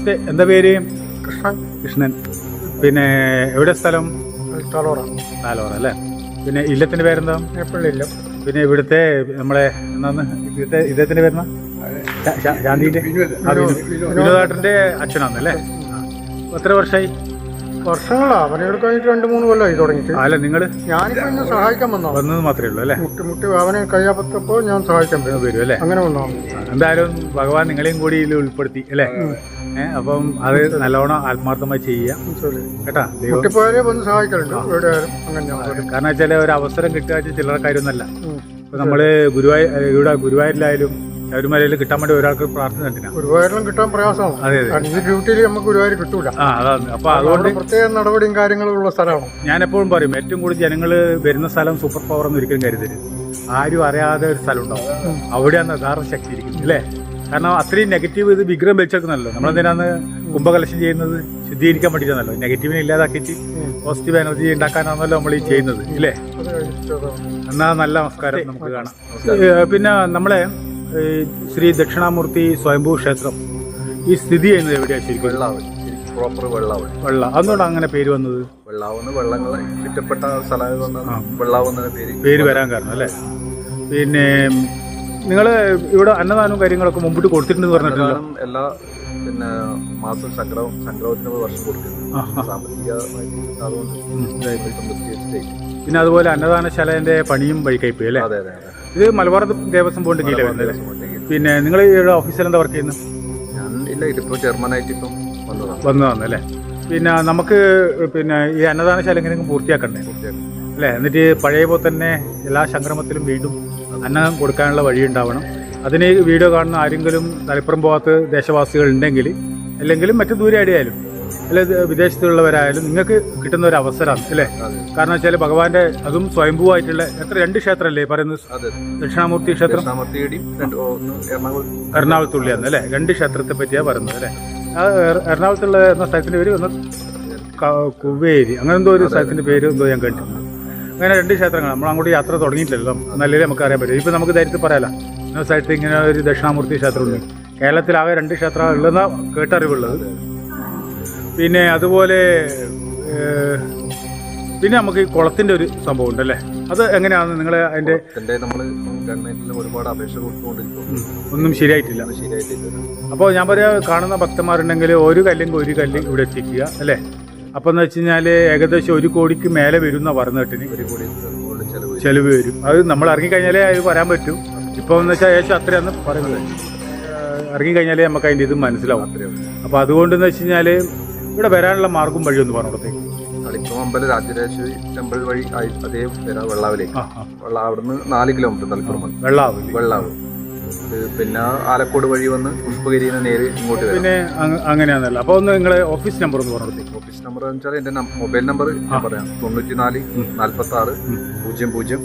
നമസ്തേ. എന്താ പേര്? കൃഷ്ണൻ. കൃഷ്ണൻ. പിന്നെ എവിടെ സ്ഥലം? താലോറ. താലോറ അല്ലേ. പിന്നെ ഇല്ലത്തിന്റെ പേരെന്താ? എപ്പോഴില്ല. പിന്നെ ഇവിടുത്തെ നമ്മളെ എന്നാന്ന് ഇദ്ദേഹത്തിന്റെ പേരെന്നാ? ശാന്തിന്റെ വിനോദേട്ടന്റെ അച്ഛനാന്നല്ലേ? എത്ര വർഷമായി? വർഷങ്ങളാ അവനോട് കഴിഞ്ഞിട്ട് 2-3 കൊല്ലമായി തുടങ്ങിയിട്ട്. അല്ല നിങ്ങള്? ഞാനിപ്പോ എന്നെ സഹായിക്കാൻ വന്നത് മാത്രമേ ഉള്ളൂ അല്ലേ? മുട്ടി അവനെ കഴിയാത്തപ്പോ ഞാൻ സഹായിക്കാൻ വരും അല്ലേ? അങ്ങനെ വന്നോ. എന്തായാലും ഭഗവാൻ നിങ്ങളെയും കൂടി ഇതിൽ ഉൾപ്പെടുത്തി അല്ലേ? അപ്പം അത് നല്ലോണം ആത്മാർത്ഥമായി ചെയ്യുക കേട്ടാ. മുട്ടിപ്പോയാലേ വന്ന് സഹായിക്കലുണ്ട് എവിടെയായാലും. അങ്ങനെ കാരണം വെച്ചാൽ ഒരു അവസരം കിട്ടുക ചില്ലറ കാര്യമൊന്നല്ല. ഇപ്പൊ നമ്മള് ഗുരുവായൂരിലായാലും ശബരിമലയിൽ കിട്ടാൻ വേണ്ടി ഒരാൾക്ക് പ്രാർത്ഥന കണ്ടില്ല. ഗുരുവായൂരിലും കിട്ടാൻ പ്രയാസമാണ്. അതെ അതെ. ഈ ഡ്യൂട്ടിയിൽ നമുക്ക് ഗുരുവായൂർ കിട്ടൂല. അതാണ്. അപ്പൊ അതുകൊണ്ട് പ്രത്യേക നടപടിയും കാര്യങ്ങളും ഉള്ള സ്ഥലമാണ്. ഞാൻ എപ്പോഴും പറയും, ഏറ്റവും കൂടുതൽ ജനങ്ങൾ വരുന്ന സ്ഥലം സൂപ്പർ പവർ എന്ന് ഒരിക്കലും കരുതരുത്. ആരും അറിയാതെ ഒരു സ്ഥലം ഉണ്ടാവും, അവിടെയാണ് യഥാർത്ഥ ശക്തി ഇരിക്കുന്നത് അല്ലേ? കാരണം അത്രയും നെഗറ്റീവ് ഇത് വിഗ്രഹം വെച്ചെടുക്കുന്നല്ലോ. നമ്മളെന്തിനാണ് കുംഭകലശം ചെയ്യുന്നത്? ശുദ്ധീകരിക്കാൻ വേണ്ടിയിട്ടാണല്ലോ. നെഗറ്റീവിനെ ഇല്ലാതാക്കിയിട്ട് പോസിറ്റീവ് എനർജി ഉണ്ടാക്കാനാണല്ലോ നമ്മൾ ഈ ചെയ്യുന്നത് ഇല്ലേ? എന്നാ നല്ല നമസ്കാരം നമുക്ക് കാണാം. പിന്നെ നമ്മളെ ശ്രീ ദക്ഷിണാമൂർത്തി സ്വയംഭൂ ക്ഷേത്രം ഈ സ്ഥിതി ചെയ്യുന്നത് എവിടെയാണ് ശരിക്കും? പ്രോപ്പർ വെള്ളാവ്. അതുകൊണ്ടാണ് അങ്ങനെ പേര് വന്നത്. വെള്ളാവുന്ന വെള്ളങ്ങൾ ചുറ്റപ്പെട്ട സ്ഥലമായതുകൊണ്ടാണ് വെള്ളാവുന്ന പേര് വരാൻ കാരണം അല്ലേ? പിന്നെ നിങ്ങൾ ഇവിടെ അന്നദാനവും കാര്യങ്ങളൊക്കെ മുമ്പിട്ട് കൊടുത്തിട്ടുണ്ടെന്ന് പറഞ്ഞിട്ടുണ്ടല്ലോ. എല്ലാ പിന്നെ മാസം സംക്രമത്തിന് വർഷം കൊടുക്കുന്നു സാമ്പത്തികമായിട്ട്. അതുകൊണ്ട് പിന്നെ അതുപോലെ അന്നദാനശാലേന്റെ പണിയും വഴിക്കൈപ്പോയി അല്ലേ? അതെ അതെ. ഇത് മലബാർ ദേവസ്വം ബോർഡ് കീഴിലെ വരുന്നത്. പിന്നെ നിങ്ങൾ ഇവിടെ ഓഫീസിൽ എന്താ വർക്ക് ചെയ്യുന്നത്? ഞാൻ ഇല്ല, ഇതിപ്പോ ചെയർമാനായിട്ട് ഇപ്പം വന്നതാണ് അല്ലേ? പിന്നെ നമുക്ക് പിന്നെ ഈ അന്നദാനശാല എങ്ങനെയെങ്കിലും പൂർത്തിയാക്കണ്ടേ അല്ലേ? എന്നിട്ട് പഴയ പോലെ തന്നെ എല്ലാ സംക്രമത്തിലും വീണ്ടും അന്നം കൊടുക്കാനുള്ള വഴി ഉണ്ടാവണം. അതിന് വീഡിയോ കാണുന്ന ആരെങ്കിലും തളിപ്പുറം പോകാത്ത ദേശവാസികൾ ഉണ്ടെങ്കിൽ, അല്ലെങ്കിൽ മറ്റു ദൂരെ ആയാലും അല്ലെ വിദേശത്തുള്ളവരായാലും നിങ്ങൾക്ക് കിട്ടുന്ന ഒരു അവസരമാണ് അല്ലേ? കാരണം വെച്ചാൽ ഭഗവാന്റെ അതും സ്വയംഭൂവായിട്ടുള്ള 2 ക്ഷേത്രമല്ലേ പറയുന്നത്? ദക്ഷിണാമൂർത്തി ക്ഷേത്രം എറണാകുളത്തുള്ളിയാണ് അല്ലേ? 2 ക്ഷേത്രത്തെ പറ്റിയാണ് പറയുന്നത് അല്ലേ? എറണാകുളത്തുള്ള എന്ന സ്ഥലത്തിന്റെ പേര് ഒന്ന് കുവേരി, അങ്ങനെ എന്തോ ഒരു സ്ഥലത്തിന്റെ പേര് എന്തോ ഞാൻ കണ്ടിട്ടുണ്ട്. അങ്ങനെ 2 ക്ഷേത്രങ്ങൾ നമ്മൾ അങ്ങോട്ട് യാത്ര തുടങ്ങിയിട്ടില്ലല്ലോ, നല്ലതേ നമുക്ക് അറിയാൻ പറ്റും. ഇപ്പം നമുക്ക് ധൈര്യത്തിൽ പറയാലോ, ഇന്ന സ്ഥലത്ത് ഇങ്ങനെ ഒരു ദക്ഷിണാമൂർത്തി ക്ഷേത്രമുണ്ട്. കേരളത്തിലാകെ 2 ക്ഷേത്രം ഉള്ളതെന്നാണ് കേട്ടറിവുള്ളത്. പിന്നെ അതുപോലെ പിന്നെ നമുക്ക് ഈ കുളത്തിന്റെ ഒരു സംഭവം ഉണ്ടല്ലേ? അത് എങ്ങനെയാണ് നിങ്ങൾ അതിന്റെ? ഒരുപാട് അപേക്ഷ ഒന്നും ശരിയായിട്ടില്ല. അപ്പോൾ ഞാൻ പറയാ, കാണുന്ന ഭക്തന്മാരുണ്ടെങ്കിൽ ഒരു കല്ല് ഇവിടെ എത്തിക്കുക അല്ലേ? അപ്പൊ എന്ന് വെച്ച് കഴിഞ്ഞാല് ഏകദേശം 1 കോടിക്ക് മേലെ വരും എന്നാ പറഞ്ഞിട്ടിന്. 1 കോടി ചെലവ് വരും. അത് നമ്മൾ ഇറങ്ങിക്കഴിഞ്ഞാലേ അത് വരാൻ പറ്റും. ഇപ്പൊ എന്ന് വെച്ചാൽ ഏകദേശം അത്രയാന്ന് പറയുന്നത്. ഇറങ്ങിക്കഴിഞ്ഞാലേ നമുക്ക് അതിന്റെ ഇത് മനസ്സിലാവും. അപ്പൊ അതുകൊണ്ടെന്ന് വെച്ച് കഴിഞ്ഞാല് ഇവിടെ വരാനുള്ള മാർഗം വഴി ഒന്ന് പറഞ്ഞോടത്തേക്ക്. തളിപ്പുറം അമ്പലം രാജരാജേശ്വരി ടെമ്പിൾ വഴി അതേ വെള്ളാവിലേക്ക്. അവിടുന്ന് 4 കിലോമീറ്റർ തളിപ്പുറം വെള്ളാവ്. പിന്നെ ആലക്കോട് വഴി വന്ന് പുഷ്പഗിരിന്ന് നേരെ ഇങ്ങോട്ട് വരും. പിന്നെ അങ്ങനെയാണല്ലോ. അപ്പൊ ഒന്ന് നിങ്ങളെ ഓഫീസ് നമ്പർ ഒന്ന് പറഞ്ഞു. ഓഫീസ് നമ്പർ എന്ന് വെച്ചാൽ എന്റെ മൊബൈൽ നമ്പർ ഞാൻ പറയാം. 94 46 00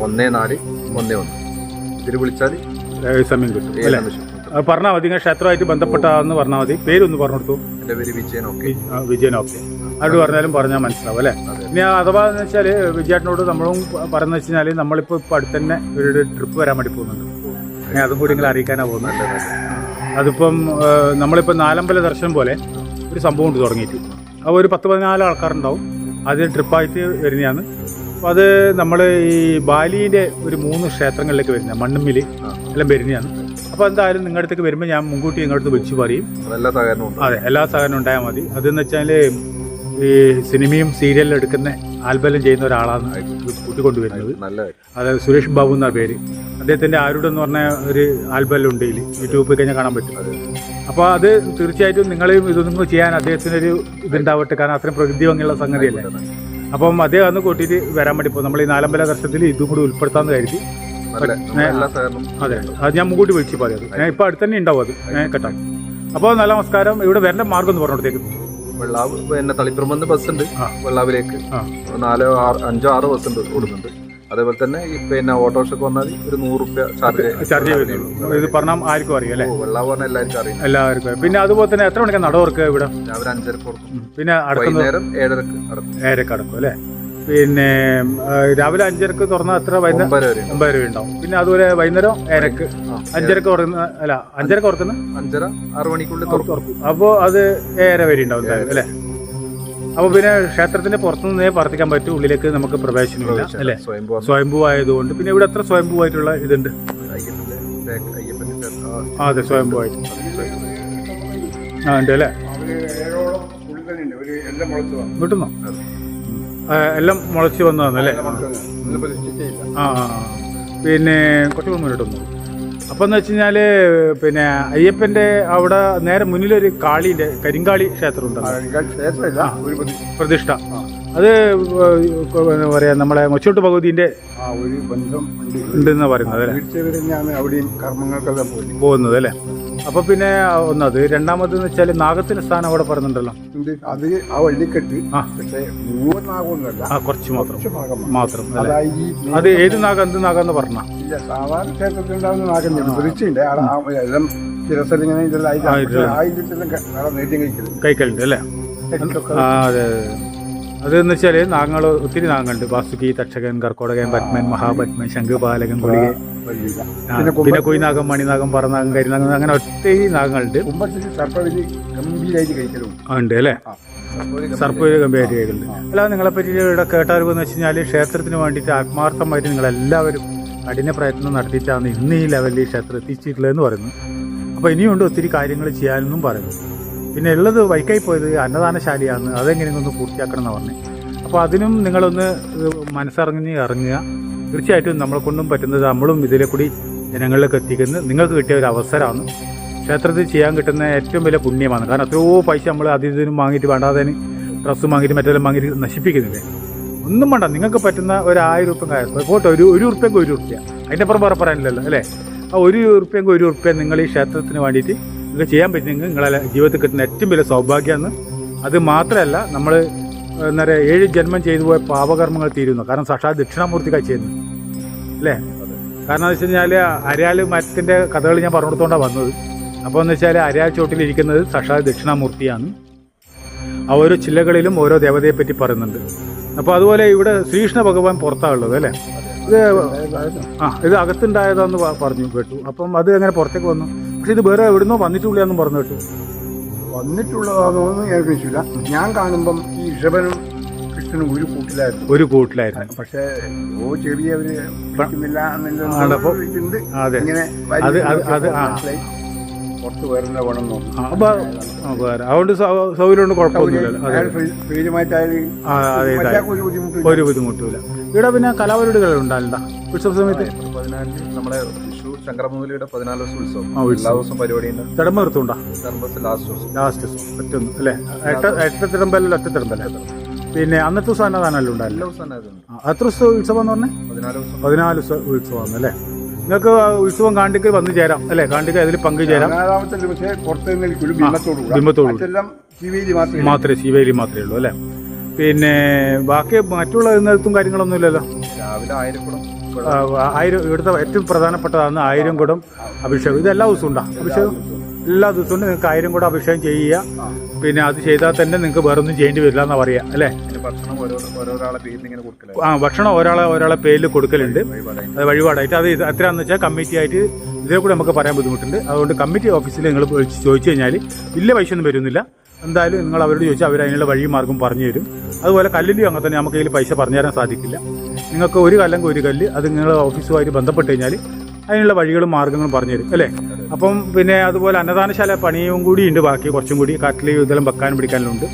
14 11. ഇതിൽ വിളിച്ചാൽ സമയം കിട്ടും. പറഞ്ഞാൽ മതി, നിങ്ങൾ ക്ഷേത്രമായിട്ട് ബന്ധപ്പെട്ടാന്ന് പറഞ്ഞാൽ മതി. പേരൊന്ന് പറഞ്ഞു കൊടുത്തു. എന്റെ പേര് വിജയൻ. ഓക്കെ. അവരോട് പറഞ്ഞാൽ മനസ്സിലാവും അല്ലേ? ഇനി അഥവാ എന്ന് വെച്ചാൽ വിജയേട്ടനോട് നമ്മളും പറയുന്നത് വെച്ച് കഴിഞ്ഞാൽ നമ്മളിപ്പോൾ അടുത്ത് തന്നെ ഒരു ട്രിപ്പ് വരാൻ വേണ്ടി പോകുന്നുണ്ട്. അതും കൂടി നിങ്ങൾ അറിയിക്കാനാണ് പോകുന്നത്. അതിപ്പം നമ്മളിപ്പോൾ നാലമ്പല ദർശനം പോലെ ഒരു സംഭവം ഉണ്ട് തുടങ്ങിയിട്ട്. അപ്പോൾ ഒരു 10-14 ആൾക്കാരുണ്ടാവും. അത് ട്രിപ്പായിട്ട് വരുന്നതാണ്. അപ്പോൾ അത് നമ്മൾ ഈ ബാലിൻ്റെ ഒരു 3 ക്ഷേത്രങ്ങളിലേക്ക് വരുന്ന മണ്ണുമ്മിൽ എല്ലാം വരുന്നതാണ്. അപ്പോൾ എന്തായാലും നിങ്ങളുടെ അടുത്തേക്ക് വരുമ്പോൾ ഞാൻ മുൻകൂട്ടി നിങ്ങളുടെ വിളിച്ച് പറയും. അതെ, എല്ലാ സഹകരണവും ഉണ്ടായാൽ മതി. അതെന്ന് വെച്ചാൽ ഈ സിനിമയും സീരിയലും എടുക്കുന്ന ആൽബലം ചെയ്യുന്ന ഒരാളാണ് കൂട്ടിക്കൊണ്ടുവരുന്നത്. അതായത് സുരേഷ് ബാബു എന്നാ പേര്. അദ്ദേഹത്തിന്റെ ആരുടെ എന്ന് പറഞ്ഞ ഒരു ആൽബലം ഉണ്ട്, യൂട്യൂബിൽ പോയി കഴിഞ്ഞാൽ കാണാൻ പറ്റും. അപ്പോൾ അത് തീർച്ചയായിട്ടും നിങ്ങളെയും ഇതൊന്നും ചെയ്യാൻ അദ്ദേഹത്തിനൊരു ഇതുണ്ടാവട്ടെ. കാരണം അത്രയും പ്രകൃതി ഭംഗിയുള്ള സംഗതിയല്ലേ. അപ്പം അദ്ദേഹം അന്ന് കൂട്ടിയിട്ട് വരാൻ വേണ്ടി പോകും. നമ്മൾ ഈ നാലമ്പല ദർശനത്തിൽ ഇതും കൂടി ഉൾപ്പെടുത്താമെന്ന് കരുതി. അതെ, അത് ഞാൻ മുൻകൂട്ടി വിളിച്ച് പറയാം. ഞാൻ ഇപ്പം അടുത്ത് തന്നെ ഉണ്ടാവും അത് കേട്ടോ. അപ്പോൾ നല്ല നമസ്കാരം. ഇവിടെ വരേണ്ട മാർഗം ഒന്ന് പറഞ്ഞോടത്തേക്ക്. വെള്ളാവ് പിന്നെ തളിപ്പുറം ബസ് ഉണ്ട്. വെള്ളാവിലേക്ക് 4, 5, 6 ബസ് ഉണ്ട് ഓടുന്നുണ്ട്. അതേപോലെ തന്നെ പിന്നെ ഓട്ടോറിക്ഷക്ക് വന്നാൽ ഒരു 100 രൂപ ചാർജ് വരുന്നുള്ളൂ. ഇത് പറഞ്ഞാൽ ആർക്കും അറിയാം അല്ലേ? വെള്ളാവ് പറഞ്ഞാൽ എല്ലാവർക്കും അറിയാം. എല്ലാവർക്കും. പിന്നെ അതുപോലെ തന്നെ എത്ര മണിക്കാണ് നട തുറക്കുക ഇവിടെ? രാവിലെ 5:30 കൊടുക്കും. പിന്നെ 7:30 അടക്കും അല്ലേ? പിന്നെ രാവിലെ 5:30 തുറന്നാൽ എത്ര വൈകുന്നേരം 9 വരെ ഉണ്ടാവും. പിന്നെ അതുപോലെ വൈകുന്നേരം 5:30 5:30 തുറക്കുന്ന അല്ല 5:30 തുറക്കുന്ന 5:30-6 മണിക്കുള്ളിൽ തുറക്കും. അപ്പോൾ അത് 7:30 വരെ ഉണ്ടാവും അല്ലേ? അപ്പോൾ പിന്നെ ക്ഷേത്രത്തിന്റെ പുറത്തുനിന്നേ പ്രാർത്ഥിക്കാൻ പറ്റും, ഉള്ളിലേക്ക് നമുക്ക് പ്രവേശനമില്ല അല്ലേ? സ്വയംഭൂ ആയതുകൊണ്ട്. പിന്നെ ഇവിടെ എത്ര സ്വയംഭൂവായിട്ടുള്ള ഇതുണ്ട്? അതെ, സ്വയംഭൂവായിട്ട് ഉണ്ട് അല്ലേ? കിട്ടുന്നോ? എല്ലാം മുളച്ച് വന്നതാണല്ലേ? ആ പിന്നെ കുറച്ച് മുന്നോട്ട് വന്നു. അപ്പം എന്ന് വെച്ച് കഴിഞ്ഞാൽ പിന്നെ അയ്യപ്പൻ്റെ അവിടെ നേരെ മുന്നിലൊരു കാളിൻ്റെ കരിങ്കാളി ക്ഷേത്രം ഉണ്ടല്ലോ, പ്രതിഷ്ഠ. അത് എന്താ പറയുക, നമ്മളെ മൊച്ചോട്ട് ഭഗവതിൻ്റെ ഒരു ബന്ധം ഉണ്ടെന്ന് പറയുന്നത് അല്ലേ? അവിടെയും കർമ്മങ്ങൾക്കെല്ലാം പോകുന്നത് അല്ലേ? അപ്പൊ പിന്നെ ഒന്നത്. രണ്ടാമതെന്ന് വെച്ചാൽ നാഗത്തിന്റെ സ്ഥാനം അവിടെ പറയുന്നുണ്ടല്ലോ. അത് ആ വള്ളിക്കെട്ട് പക്ഷേ മുഴുവൻ നാഗമൊന്നുമല്ല, കുറച്ച് മാത്രം. അത് ഏത് നാഗം എന്ത് നാഗെന്ന് പറഞ്ഞ? ഇല്ല, സാധാരണ ക്ഷേത്രത്തിൽ ഉണ്ടാകുന്ന നാഗം പ്രതിഷ്ഠയുണ്ട്. എല്ലാം ചിരസലിങ്ങനെ കഴിക്കലുണ്ട് അല്ലേ? അതെ. അതെന്ന് വെച്ചാല് നാഗങ്ങൾ ഒത്തിരി നാഗങ്ങളുണ്ട്. വാസുകി, തക്ഷകൻ, കർക്കോടകൻ, പത്മൻ, മഹാപത്മൻ, ശംഖുപാലകൻ, കുളിക, പിന്നെ കുയിനാഗം, മണിനാഗം, പറനാഗം, കരിനാഗം, അങ്ങനെ ഒത്തിരി നാഗങ്ങളുണ്ട്. ഉണ്ട് അല്ലേ? സർപ്പൂര് ഗംഭീരമായിട്ട് കഴിക്കലുണ്ട്. അല്ലാതെ നിങ്ങളെപ്പറ്റി ഇവിടെ കേട്ടറിവെന്ന് വെച്ച് കഴിഞ്ഞാൽ ക്ഷേത്രത്തിന് വേണ്ടിയിട്ട് ആത്മാർത്ഥമായിട്ട് നിങ്ങളെല്ലാവരും കഠിന പ്രയത്നം നടത്തിയിട്ടാണ് ഇന്ന് ഈ ലെവലിൽ ക്ഷേത്രം എത്തിച്ചിട്ടുള്ളതെന്ന് പറയുന്നു. അപ്പോൾ ഇനിയുണ്ട് ഒത്തിരി കാര്യങ്ങൾ ചെയ്യാനെന്നും പറയുന്നു. പിന്നെ ഉള്ളത് വൈക്കായി പോയത് അന്നദാനശാലയാണ്, അതെങ്ങനെയൊന്നും ഒന്ന് പൂർത്തിയാക്കണം എന്ന് പറഞ്ഞു. അപ്പോൾ അതിനും നിങ്ങളൊന്ന് ഇറങ്ങുക. തീർച്ചയായിട്ടും നമ്മളെ കൊണ്ടും പറ്റുന്നത് നമ്മളും ഇതിലെ കൂടി ജനങ്ങളിലേക്ക് എത്തിക്കുന്നത് നിങ്ങൾക്ക് കിട്ടിയ ഒരു അവസരമാണ്. ക്ഷേത്രത്തിൽ ചെയ്യാൻ കിട്ടുന്ന ഏറ്റവും വലിയ പുണ്യമാണ്. കാരണം എത്രയോ പൈസ നമ്മൾ അതിനും വാങ്ങിയിട്ട് വേണ്ടാതെ ഡ്രസ്സ് വാങ്ങിയിട്ട് മറ്റെല്ലാം വാങ്ങിയിട്ട് നശിപ്പിക്കുന്നില്ലേ? ഒന്നും വേണ്ട, നിങ്ങൾക്ക് പറ്റുന്ന ഒരു 1000 രൂപ പോട്ടെ, ഒരു ഉറുപ്പ്യക്ക് 1 രൂപ, അതിൻ്റെ അപ്പുറം പറയാനില്ലല്ലോ അല്ലേ? ആ 1 രൂപയ്ക്ക് 1 രൂപ നിങ്ങൾ ഈ ക്ഷേത്രത്തിന് വേണ്ടിയിട്ട് നിങ്ങൾക്ക് ചെയ്യാൻ പറ്റുമെങ്കിൽ നിങ്ങളെ ജീവിതത്തിൽ കിട്ടുന്ന ഏറ്റവും വലിയ സൗഭാഗ്യമാണ്. അത് മാത്രമല്ല, നമ്മൾ എന്താ പറയുക, 7 ജന്മം ചെയ്തു പോയ പാപകർമ്മങ്ങൾ തീരുന്നു. കാരണം സാക്ഷാത് ദക്ഷിണാമൂർത്തിക്കായി ചെയ്യുന്നു അല്ലേ? കാരണം എന്ന് വെച്ച് കഴിഞ്ഞാൽ അരയാൽ മരത്തിൻ്റെ കഥകൾ ഞാൻ പറഞ്ഞു കൊടുത്തോണ്ടാണ് വന്നത്. അപ്പോൾ എന്ന് വെച്ചാൽ അരയാൽ ചോട്ടിലിരിക്കുന്നത് സാക്ഷാത് ദക്ഷിണാമൂർത്തിയാണ്. ആ ഓരോ ചില്ലകളിലും ഓരോ ദേവതയെ പറ്റി പറയുന്നുണ്ട്. അപ്പോൾ അതുപോലെ ഇവിടെ ശ്രീകൃഷ്ണ ഭഗവാൻ പുറത്താണുള്ളത് അല്ലേ? ഇത് അകത്തുണ്ടായതാന്ന് പറഞ്ഞു കേട്ടു. അപ്പം അത് എങ്ങനെ പുറത്തേക്ക് വന്നു? പക്ഷെ ഇത് വേറെ എവിടുന്നോ വന്നിട്ടില്ലെന്നും പറഞ്ഞു കേട്ടു. വന്നിട്ടുള്ളതാണോന്ന് ഞാൻ ചോദിച്ചില്ല. ഞാൻ കാണുമ്പം ഈ ഋഷഭനും കൃഷ്ണനും ഒരു കൂട്ടിലായിരുന്നു. പക്ഷേ ചെറിയവര് പുറത്ത് വേറെ വേണം വേറെ അതുകൊണ്ട് സൗകര്യം കുഴപ്പമൊന്നുമില്ല. ഒരു ബുദ്ധിമുട്ടില്ല. ഇവിടെ പിന്നെ കലാപരിപാടികൾ ഉണ്ടാവില്ല ഉത്സവ സമയത്ത്. 14 നമ്മളെ ശങ്കരമുതലിയുടെ 14 ദിവസം ഉത്സവം, എല്ലാ ദിവസവും പരിപാടിയുണ്ട്. തിടമ്പ നിർത്തുണ്ടോ? ലാസ്റ്റ് ദിവസം ഒറ്റൊന്ന് അല്ലേ? 8 തിടമ്പല്ലോ, 8 തിടമ്പല്ലേ? പിന്നെ അന്നത്തെ ദിവസം അന്നദാനമല്ലോ ഉണ്ടാവില്ല? എത്ര ദിവസം ഉത്സവം എന്ന് പറഞ്ഞാൽ 14 ദിവസം ഉത്സവമാണ് അല്ലേ? നിങ്ങൾക്ക് ഉത്സവം കാണ്ടിക്ക് വന്നു ചേരാം അല്ലേ? കാണ്ടിക്ക് അതിൽ പങ്കുചേരാം. ബിംബത്തോടു മാത്രമേ ശിവേലി മാത്രമേ ഉള്ളൂ അല്ലേ? പിന്നെ ബാക്കി മറ്റുള്ള ഇന്നത്തും കാര്യങ്ങളൊന്നും ഇല്ലല്ലോ. രാവിലെ 1000 ഇവിടുത്തെ ഏറ്റവും പ്രധാനപ്പെട്ടതാണ് 1000 കുടം അഭിഷേകം. ഇത് എല്ലാ ദിവസവും ഉണ്ടോ അഭിഷേകം? എല്ലാ ദിവസവും നിങ്ങൾക്ക് 1000 കുടം അഭിഷേകം ചെയ്യുക. പിന്നെ അത് ചെയ്താൽ തന്നെ നിങ്ങൾക്ക് വേറൊന്നും ചെയ്യേണ്ടി വരില്ല എന്നാ പറയാ അല്ലേ? ഭക്ഷണം ഒരാളെ പേരിൽ കൊടുക്കലുണ്ട്. അത് വഴിപാടായിട്ട്. അത് എത്രയാണെന്ന് വെച്ചാൽ കമ്മിറ്റി ആയിട്ട് ഇതിനെ കൂടെ നമുക്ക് പറയാൻ ബുദ്ധിമുട്ടുണ്ട്. അതുകൊണ്ട് കമ്മിറ്റി ഓഫീസിൽ നിങ്ങൾ ചോദിച്ചു കഴിഞ്ഞാൽ വലിയ പൈസ ഒന്നും വരുന്നില്ല. എന്തായാലും നിങ്ങൾ അവരോട് ചോദിച്ചാൽ അവർ അതിനുള്ള വഴി മാർഗം പറഞ്ഞു തരും. അതുപോലെ കല്ലിൻ്റെയും അങ്ങനെ തന്നെ നമുക്ക് ഇതിൽ പൈസ പറഞ്ഞു തരാൻ സാധിക്കില്ല. നിങ്ങൾക്ക് ഒരു കല്ലെങ്കിൽ ഒരു കല്ല് അത് നിങ്ങൾ ഓഫീസുമായിട്ട് ബന്ധപ്പെട്ട് കഴിഞ്ഞാൽ അതിനുള്ള വഴികളും മാർഗ്ഗങ്ങളും പറഞ്ഞു തരും അല്ലേ? അപ്പം പിന്നെ അതുപോലെ അന്നദാനശാല പണിയും കൂടി ഉണ്ട്. ബാക്കി കുറച്ചും കൂടി കാട്ടിൽ ഇതെല്ലാം വെക്കാനും പിടിക്കാനുണ്ട്.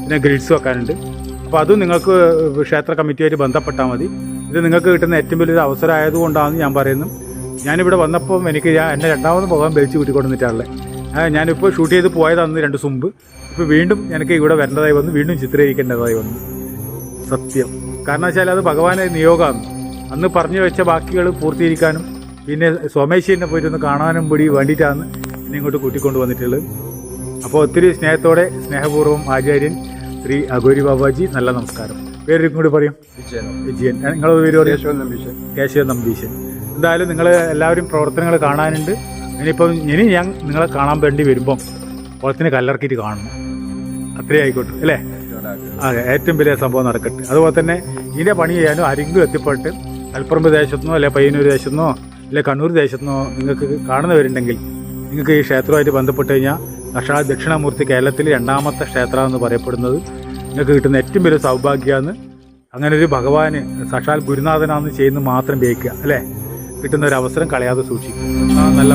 പിന്നെ ഗ്രിൽസ് വെക്കാനുണ്ട്. അപ്പോൾ അതും നിങ്ങൾക്ക് ക്ഷേത്ര കമ്മിറ്റിയായിട്ട് ബന്ധപ്പെട്ടാൽ മതി. ഇത് നിങ്ങൾക്ക് കിട്ടുന്ന ഏറ്റവും വലിയൊരു അവസരം ആയതുകൊണ്ടാണ് ഞാൻ പറയുന്നത്. ഞാനിവിടെ വന്നപ്പോൾ എന്നെ രണ്ടാമത് പോകാൻ വലിച്ചു കൂട്ടിക്കൊണ്ടിട്ടാണല്ലേ. ഞാനിപ്പോൾ ഷൂട്ട് ചെയ്ത് പോയതാണ് 2 ദിവസം മുമ്പ്. ഇപ്പോൾ വീണ്ടും എനിക്ക് ഇവിടെ വരേണ്ടതായി വന്നു, വീണ്ടും ചിത്രീകരിക്കേണ്ടതായി വന്നു. സത്യം. കാരണം വെച്ചാൽ അത് ഭഗവാന്റെ നിയോഗമാണ്. അന്ന് പറഞ്ഞു വെച്ച ബാക്കികൾ പൂർത്തീകരിക്കാനും പിന്നെ സോമേശ്വരനെ പോയിട്ടൊന്ന് കാണാനും കൂടി വേണ്ടിയിട്ടാണ് എന്നെ ഇങ്ങോട്ട് കൂട്ടിക്കൊണ്ട് വന്നിട്ടുള്ളത്. അപ്പോൾ ഒത്തിരി സ്നേഹപൂർവ്വം ആചാര്യൻ ശ്രീ അഘോരി ബാബാജി, നല്ല നമസ്കാരം. പേര് കൂടി പറയും. വിജയൻ. നിങ്ങളെ പേര് പറയും? കേശവൻ നമ്പീശൻ. എന്തായാലും നിങ്ങൾ എല്ലാവരും പ്രവർത്തനങ്ങൾ കാണാനുണ്ട്. ഇനി ഞാൻ നിങ്ങളെ കാണാൻ വേണ്ടി വരുമ്പം കുളത്തിന് കല്ലിറക്കിയിട്ട് കാണണം. അത്രേ ആയിക്കോട്ടെ അല്ലേ? അതെ, ഏറ്റവും വലിയ സംഭവം നടക്കട്ടെ. അതുപോലെ തന്നെ ഇതിൻ്റെ പണി ചെയ്യാനും ആരെങ്കിലും എത്തിപ്പെട്ട് മലപ്പുറം ദേശത്തുനിന്നോ അല്ലെ പയ്യന്നൂർ ദേശത്തുനിന്നോ അല്ലെ കണ്ണൂർ ദേശത്തുനിന്നോ നിങ്ങൾക്ക് കാണുന്നവരുണ്ടെങ്കിൽ നിങ്ങൾക്ക് ഈ ക്ഷേത്രമായിട്ട് ബന്ധപ്പെട്ട് കഴിഞ്ഞാൽ സാക്ഷാൽ ദക്ഷിണാമൂർത്തി കേരളത്തിൽ 2ാമത്തെ ക്ഷേത്രം എന്ന് പറയപ്പെടുന്നത് നിങ്ങൾക്ക് കിട്ടുന്ന ഏറ്റവും വലിയ സൗഭാഗ്യമാണ്. അങ്ങനെ ഒരു ഭഗവാന് സാക്ഷാൽ ഗുരുനാഥനാണെന്ന് ചെയ്യുന്നത് മാത്രം ഉപയോഗിക്കുക അല്ലേ. കിട്ടുന്ന ഒരു അവസരം കളയാതെ സൂക്ഷിക്കുക. നല്ല